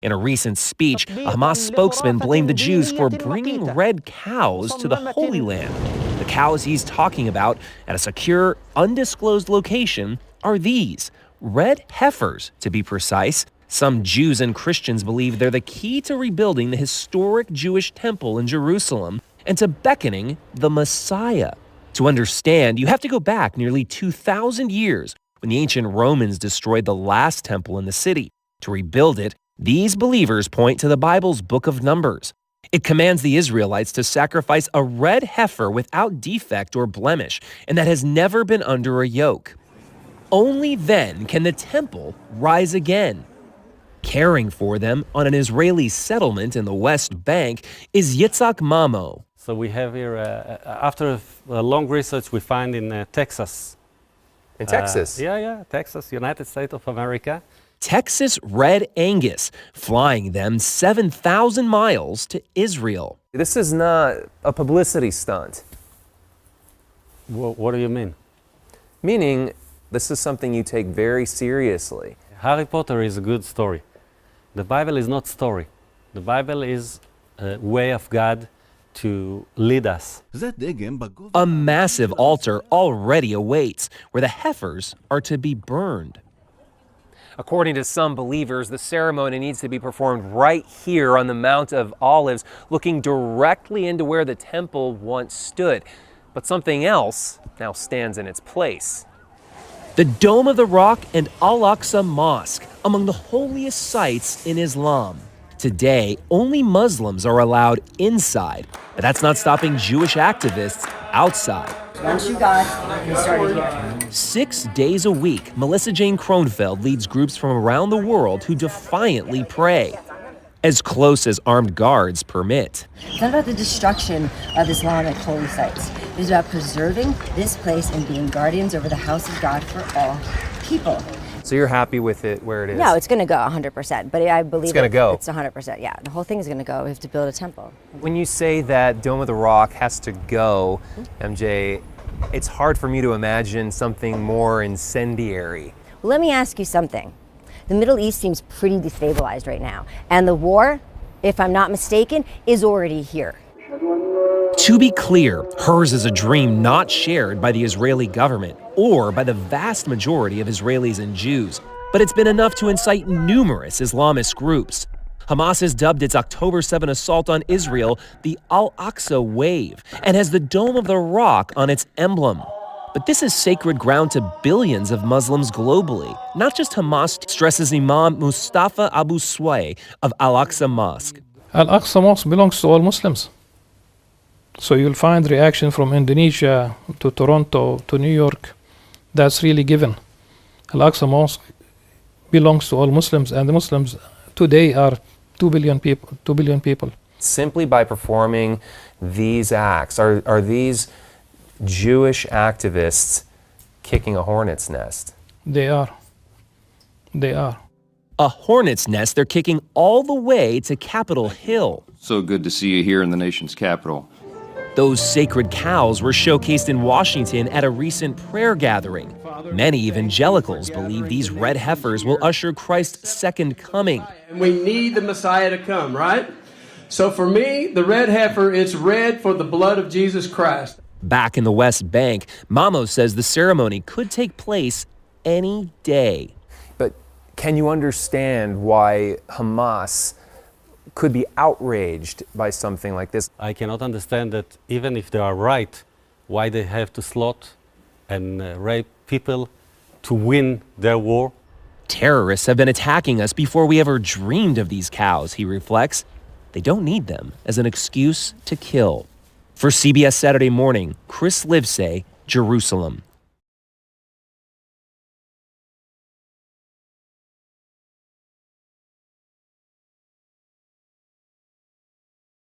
In a recent speech, a Hamas spokesman blamed the Jews for bringing red cows to the Holy Land. The cows he's talking about at a secure, undisclosed location are these, red heifers, to be precise. Some Jews and Christians believe they're the key to rebuilding the historic Jewish temple in Jerusalem and to beckoning the Messiah. To understand, you have to go back nearly 2,000 years when the ancient Romans destroyed the last temple in the city. To rebuild it, these believers point to the Bible's book of Numbers. It commands the Israelites to sacrifice a red heifer without defect or blemish, and that has never been under a yoke. Only then can the temple rise again. Caring for them on an Israeli settlement in the West Bank is Yitzhak Mamo. So we have here, after a long research, we find in Texas. In Texas? Yeah, Texas, United States of America. Texas Red Angus, flying them 7,000 miles to Israel. This is not a publicity stunt. What do you mean? Meaning, this is something you take very seriously. Harry Potter is a good story. The Bible is not story. The Bible is a way of God to lead us. A massive altar already awaits, where the heifers are to be burned. According to some believers, the ceremony needs to be performed right here on the Mount of Olives, looking directly into where the temple once stood. But something else now stands in its place. The Dome of the Rock and Al-Aqsa Mosque, among the holiest sites in Islam. Today, only Muslims are allowed inside, but that's not stopping Jewish activists outside. Once you got, you started here. 6 days a week, Melissa Jane Kronfeld leads groups from around the world who defiantly pray, as close as armed guards permit. It's not about the destruction of Islamic holy sites. It is about preserving this place and being guardians over the house of God for all people. So you're happy with it where it is? No, it's going to go 100%, but I believe it's going to go. It's 100%, yeah. The whole thing is going to go. We have to build a temple. When you say that Dome of the Rock has to go, MJ, it's hard for me to imagine something more incendiary. Well, let me ask you something. The Middle East seems pretty destabilized right now, and the war, if I'm not mistaken, is already here. To be clear, hers is a dream not shared by the Israeli government or by the vast majority of Israelis and Jews, but it's been enough to incite numerous Islamist groups. Hamas has dubbed its October 7 assault on Israel the Al-Aqsa Wave and has the Dome of the Rock on its emblem. But this is sacred ground to billions of Muslims globally, not just Hamas, stresses Imam Mustafa Abu Sway of Al-Aqsa Mosque. Al-Aqsa Mosque belongs to all Muslims. So you'll find reaction from Indonesia to Toronto to New York. That's really given. Al-Aqsa Mosque belongs to all Muslims, and the Muslims today are 2 billion people. Simply by performing these acts, are these Jewish activists kicking a hornet's nest? They are. A hornet's nest they're kicking all the way to Capitol Hill. So good to see you here in the nation's capital. Those sacred cows were showcased in Washington at a recent prayer gathering. Many evangelicals believe these red heifers will usher Christ's second coming. And we need the Messiah to come, right? So for me, the red heifer, it's red for the blood of Jesus Christ. Back in the West Bank, Mamo says the ceremony could take place any day. But can you understand why Hamas could be outraged by something like this? I cannot understand that even if they are right, why they have to slaughter and rape people to win their war. Terrorists have been attacking us before we ever dreamed of these cows, he reflects. They don't need them as an excuse to kill. For CBS Saturday Morning, Chris Livesay, Jerusalem.